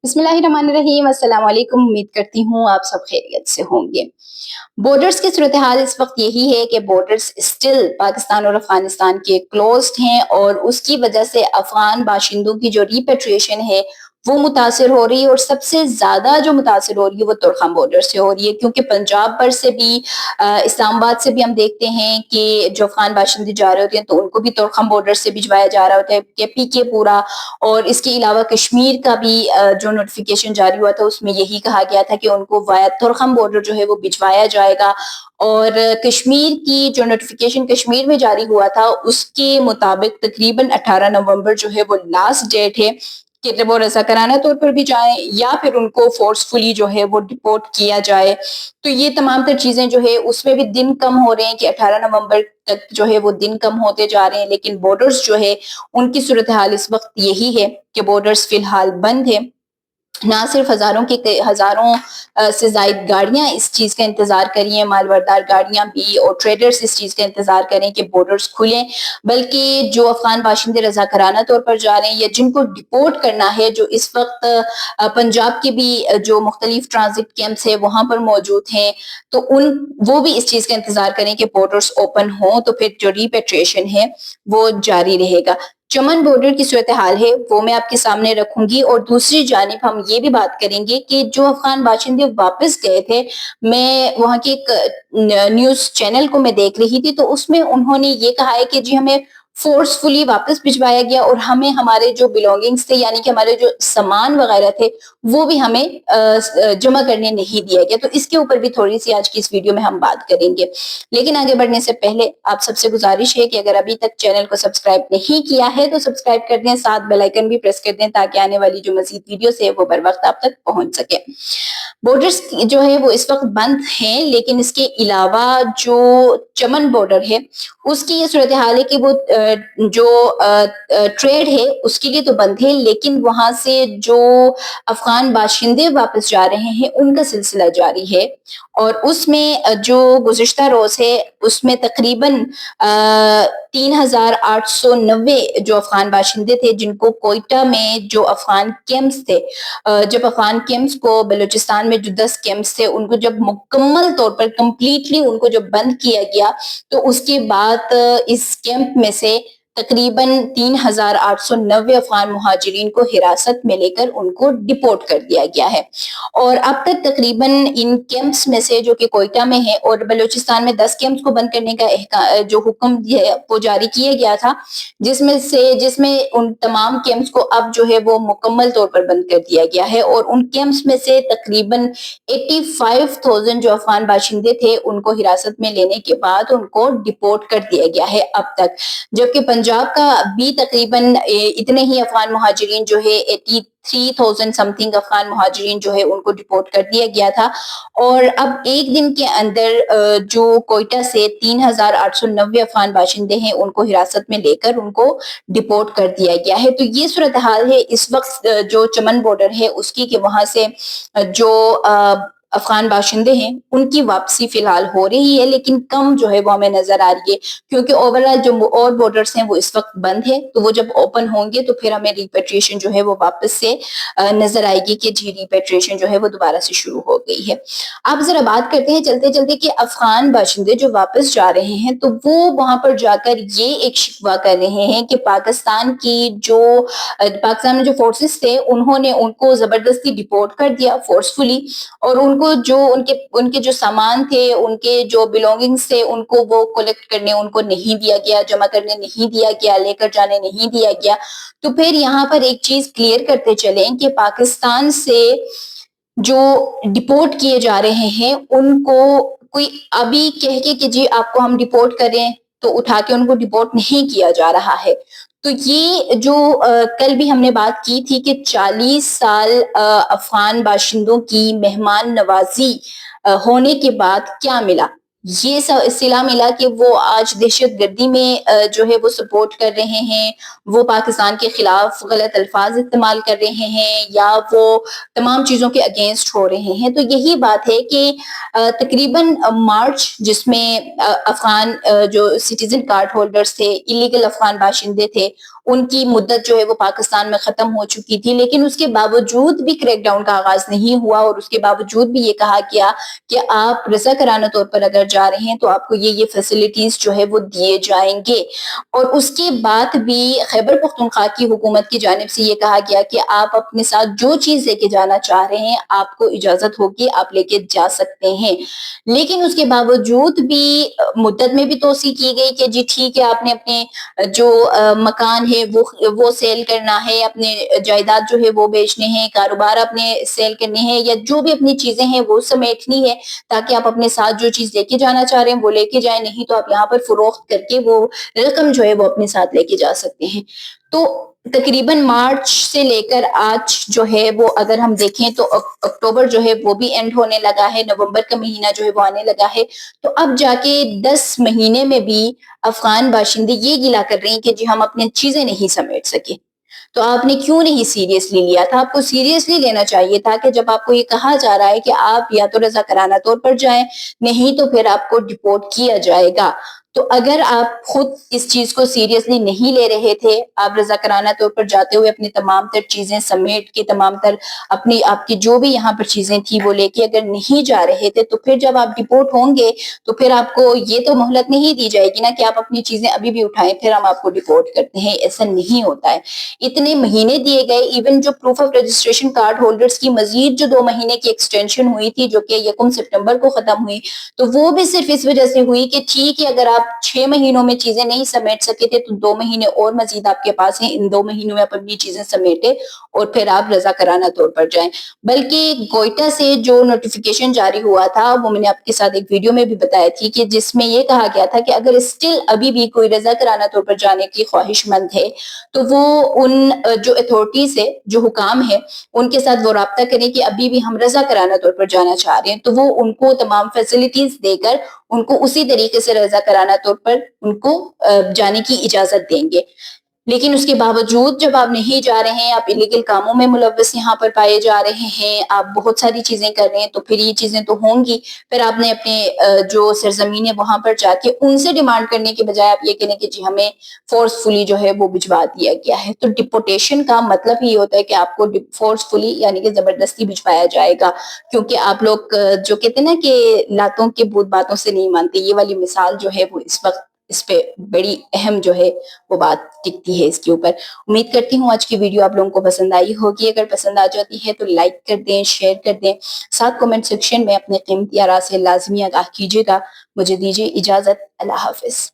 बिस्मिल्लाहिर्रहमानिर्रहीम। अस्सलाम वालेकुम। उम्मीद करती हूँ आप सब खैरियत से होंगे। बॉर्डर्स की सूरत हाल इस वक्त यही है कि बॉर्डर्स स्टिल पाकिस्तान और अफगानिस्तान के क्लोज्ड हैं और उसकी वजह से अफगान बाशिंदों की जो रिपेट्रिएशन है वो मुतासर हो रही है और सबसे ज्यादा जो मुतासर हो रही है वो तुर्खम बॉर्डर से हो रही है, क्योंकि पंजाब पर से भी इस्लामाबाद से भी हम देखते हैं कि जो अफगान बाशिंदे जा रहे होते हैं तो उनको भी तुर्खम बॉर्डर से भिजवाया जा रहा होता है, के पी के पूरा। और इसके अलावा कश्मीर का भी जो नोटिफिकेशन जारी हुआ था उसमें यही कहा गया था कि उनको वाया तुर्खम बॉर्डर जो है वो भिजवाया जाएगा। और कश्मीर की जो नोटिफिकेशन कश्मीर में जारी हुआ था उसके मुताबिक तकरीबन 18 नवंबर जो है वो लास्ट डेट है कि वो रजाकाराना तौर पर भी जाएं या फिर उनको फोर्सफुली जो है वो डिपोर्ट किया जाए। तो ये तमाम तर चीजें जो है उसमें भी दिन कम हो रहे हैं कि 18 नवंबर तक जो है वो दिन कम होते जा रहे हैं, लेकिन बॉर्डर्स जो है उनकी सूरत हाल इस वक्त यही है कि बॉर्डर्स फिलहाल बंद है। ना सिर्फ हजारों से जायद गाड़ियां इस चीज का इंतजार कर रही हैं, मालबरदार गाड़ियां भी और ट्रेडर्स इस चीज का इंतजार करें कि बॉर्डर्स खुलें, बल्कि जो अफगान बाशिंदे रजाकाराना तौर पर जा रहे हैं या जिनको डिपोर्ट करना है, जो इस वक्त पंजाब के भी जो मुख्तलिफ ट्रांजिट कैंप्स है वहां पर मौजूद हैं, तो वो भी इस चीज का इंतजार करें कि बॉर्डर्स ओपन हो तो फिर जो रिपेट्रिएशन है वो जारी रहेगा। चमन बॉर्डर की सूरत हाल है वो मैं आपके सामने रखूंगी और दूसरी जानिब हम ये भी बात करेंगे कि जो अफगान बाशिंदे वापस गए थे, मैं वहां के एक न्यूज चैनल को मैं देख रही थी तो उसमें उन्होंने ये कहा है कि जी हमें फोर्सफुली वापस भिजवाया गया और हमें हमारे जो बिलोंगिंग्स थे यानी कि हमारे जो सामान वगैरह थे वो भी हमें जमा करने नहीं दिया गया। तो इसके ऊपर भी थोड़ी सी आज की इस वीडियो में हम बात करेंगे, लेकिन आगे बढ़ने से पहले आप सबसे गुजारिश है कि अगर अभी तक चैनल को सब्सक्राइब नहीं किया है तो सब्सक्राइब कर दें, साथ बेल आइकन भी प्रेस कर दें ताकि आने वाली जो मजीद वीडियोस है वो बर वक्त आप तक पहुंच सके। बॉर्डर्स जो है वो इस वक्त बंद हैं, लेकिन इसके अलावा जो चमन बॉर्डर है उसकी ये सूरत हाल है कि वो जो ट्रेड है उसके लिए तो बंद है, लेकिन वहां से जो अफगान बाशिंदे वापस जा रहे हैं उनका सिलसिला जारी है। और उसमें जो गुज़िश्ता रोज है उसमें तकरीबन 3890 जो अफगान बाशिंदे थे जिनको कोयटा में जो अफगान कैंप्स थे, जब अफगान कैंप्स को बलूचिस्तान में जो 10 कैंप्स थे उनको जब मुकम्मल तौर पर कंप्लीटली उनको जब बंद किया गया तो उसके बाद इस कैंप में से तकरीबन 3890 अफगान मुहाजिरीन को हिरासत में लेकर उनको डिपोर्ट कर दिया गया है। और अब तक तकरीबन इन कैंप्स में से जो कि कोयटा में है और बलूचिस्तान में 10 कैंप्स को बंद करने का जो हुक्म है वो जारी किया गया था, जिसमें उन तमाम कैंप्स को अब जो है वो मुकम्मल तौर पर बंद कर दिया गया है और उन कैंप्स में से तकरीबन 85,000 जो अफगान बाशिंदे थे उनको हिरासत में लेने के बाद उनको डिपोर्ट कर दिया गया है अब तक। जबकि पंजाब का भी तकरीबन इतने ही अफगान मुहाजिरीन जो है 83,000 समथिंग अफगान मुहाजिरीन जो है उनको डिपोर्ट कर दिया गया था। और अब एक दिन के अंदर जो कोयटा से 3890 अफगान बाशिंदे हैं उनको हिरासत में लेकर उनको डिपोर्ट कर दिया गया है। तो ये सूरत हाल है इस वक्त जो चमन बॉर्डर है उसकी, कि वहां से जो अफगान बाशिंदे हैं उनकी वापसी फिलहाल हो रही है, लेकिन कम जो है वो हमें नजर आ रही है, क्योंकि ओवरऑल जो और बॉर्डर्स हैं वो इस वक्त बंद है। तो वो जब ओपन होंगे तो फिर हमें रिपेट्रिएशन जो है वो वापस से नजर आएगी कि जी रिपेट्रिएशन जो है वो दोबारा से शुरू हो गई है। अब जरा बात करते हैं चलते चलते कि अफगान बाशिंदे जो वापस जा रहे हैं तो वो वहां पर जाकर ये एक शिकवा कर रहे हैं कि पाकिस्तान में जो फोर्सेस थे उन्होंने उनको जबरदस्ती डिपोर्ट कर दिया फोर्सफुली, और उनको जो उनके उनके जो सामान थे, उनके जो बिलोंगिंग्स थे उनको वो कलेक्ट करने उनको नहीं दिया गया, जमा करने नहीं दिया गया, लेकर जाने नहीं दिया गया। तो फिर यहाँ पर एक चीज क्लियर करते चले कि पाकिस्तान से जो डिपोर्ट किए जा रहे हैं उनको कोई अभी कह के कि जी आपको हम डिपोर्ट करें तो उठा के उनको डिपोर्ट नहीं किया जा रहा है। तो ये जो कल भी हमने बात की थी कि 40 साल अफगान बाशिंदों की मेहमान नवाजी होने के बाद क्या मिला, یہ اصطلاح ملا کہ وہ آج دہشت گردی میں جو ہے وہ سپورٹ کر رہے ہیں، وہ پاکستان کے خلاف غلط الفاظ استعمال کر رہے ہیں، یا وہ تمام چیزوں کے اگینسٹ ہو رہے ہیں۔ تو یہی بات ہے کہ تقریباً مارچ، جس میں افغان جو سٹیزن کارڈ ہولڈرز تھے، ایلیگل افغان باشندے تھے، ان کی مدت جو ہے وہ پاکستان میں ختم ہو چکی تھی، لیکن اس کے باوجود بھی کریک ڈاؤن کا آغاز نہیں ہوا، اور اس کے باوجود بھی یہ کہا گیا کہ آپ رضا کرانہ طور پر اگر جا رہے ہیں تو آپ کو یہ فیسلٹیز جو ہے وہ دیے جائیں گے۔ اور اس کے بعد بھی خیبر پختونخوا کی حکومت کی جانب سے یہ کہا گیا کہ آپ اپنے ساتھ جو چیز لے کے جانا چاہ رہے ہیں آپ کو اجازت ہوگی، آپ لے کے جا سکتے ہیں۔ لیکن اس کے باوجود بھی مدت میں بھی توسیع کی گئی کہ جی ٹھیک ہے، آپ نے اپنے جو مکان ہے وہ سیل کرنا ہے، اپنے جائیداد جو ہے وہ بیچنے ہیں، کاروبار اپنے سیل کرنے ہیں، یا جو بھی اپنی چیزیں ہیں وہ سمیٹنی ہے، تاکہ آپ اپنے ساتھ جو چیز لے کے جانا چاہ رہے ہیں وہ لے کے جائیں، نہیں تو آپ یہاں پر فروخت کر کے وہ رقم جو ہے وہ اپنے ساتھ لے کے جا سکتے ہیں۔ تو تقریباً مارچ سے لے کر آج جو ہے وہ اگر ہم دیکھیں تو اکتوبر جو ہے وہ بھی اینڈ ہونے لگا ہے، نومبر کا مہینہ جو ہے وہ آنے لگا ہے، تو اب جا کے 10 مہینے میں بھی افغان باشندے یہ گلا کر رہے ہیں کہ جی ہم اپنی چیزیں نہیں سمیٹ سکے۔ تو آپ نے کیوں نہیں سیریسلی لیا تھا؟ آپ کو سیریسلی لینا چاہیے تھا کہ جب آپ کو یہ کہا جا رہا ہے کہ آپ یا تو رضا کرانہ طور پر جائیں، نہیں تو پھر آپ کو ڈپورٹ کیا جائے گا۔ تو اگر آپ خود اس چیز کو سیریسلی نہیں لے رہے تھے، آپ رضا کرانہ طور پر جاتے ہوئے اپنی تمام تر چیزیں سمیٹ کے، تمام تر آپ کی جو بھی یہاں پر چیزیں تھی وہ لے کے اگر نہیں جا رہے تھے، تو پھر جب آپ ڈپورٹ ہوں گے تو پھر آپ کو یہ تو مہلت نہیں دی جائے گی نا کہ آپ اپنی چیزیں ابھی بھی اٹھائیں پھر ہم آپ کو ڈپورٹ کرتے ہیں۔ ایسا نہیں ہوتا ہے۔ اتنے مہینے دیے گئے، ایون جو proof of registration card holders کی مزید جو 2 مہینے کی ایکسٹینشن ہوئی تھی جو کہ 1 سپٹمبر کو ختم ہوئی، تو وہ بھی صرف اس وجہ سے ہوئی کہ ٹھیک ہے اگر آپ 6 مہینوں میں چیزیں نہیں سمیٹ سکے تھے تو 2 مہینے اور مزید آپ کے پاس ہیں، ان 2 مہینوں میں آپ اپنی چیزیں سمیٹے اور پھر آپ رضا کرانہ طور پر جائیں۔ بلکہ کوئٹہ سے جو نوٹیفیکیشن جاری ہوا تھا وہ میں نے آپ کے ساتھ ایک ویڈیو میں بھی بتایا تھی کہ جس میں یہ کہا گیا تھا کہ اگر اسٹل ابھی بھی کوئی رضا کرانہ طور پر جانے کی خواہش مند ہے تو وہ ان جو اتھارٹیز ہے، جو حکام ہے، ان کے ساتھ وہ رابطہ کریں کہ ابھی بھی ہم رضا کرانہ طور پر جانا چاہ رہے ہیں، تو وہ ان کو تمام فیسلٹیز دے کر ان کو اسی طریقے سے رضا کرانہ طور پر ان کو جانے کی اجازت دیں گے۔ لیکن اس کے باوجود جب آپ نہیں جا رہے ہیں، آپ الیگل کاموں میں ملوث یہاں پر پائے جا رہے ہیں، آپ بہت ساری چیزیں کر رہے ہیں، تو پھر یہ چیزیں تو ہوں گی۔ پھر آپ نے اپنے جو سرزمین ہے وہاں پر جا کے ان سے ڈیمانڈ کرنے کے بجائے آپ یہ کہنے کہ جی ہمیں فورسفلی جو ہے وہ بھجوا دیا گیا ہے۔ تو ڈپورٹیشن کا مطلب یہ ہوتا ہے کہ آپ کو فورسفلی یعنی کہ زبردستی بھجوایا جائے گا، کیونکہ آپ لوگ جو کہتے ہیں نا کہ لاتوں کے بھوت باتوں سے نہیں مانتے، یہ والی مثال جو ہے وہ اس وقت اس پہ بڑی اہم جو ہے وہ بات ٹکتی ہے اس کے اوپر۔ امید کرتی ہوں آج کی ویڈیو آپ لوگوں کو پسند آئی ہوگی۔ اگر پسند آ جاتی ہے تو لائک کر دیں، شیئر کر دیں، ساتھ کمنٹ سیکشن میں اپنے قیمتی آراء سے لازمی آگاہ کیجیے گا۔ مجھے دیجیے اجازت، اللہ حافظ۔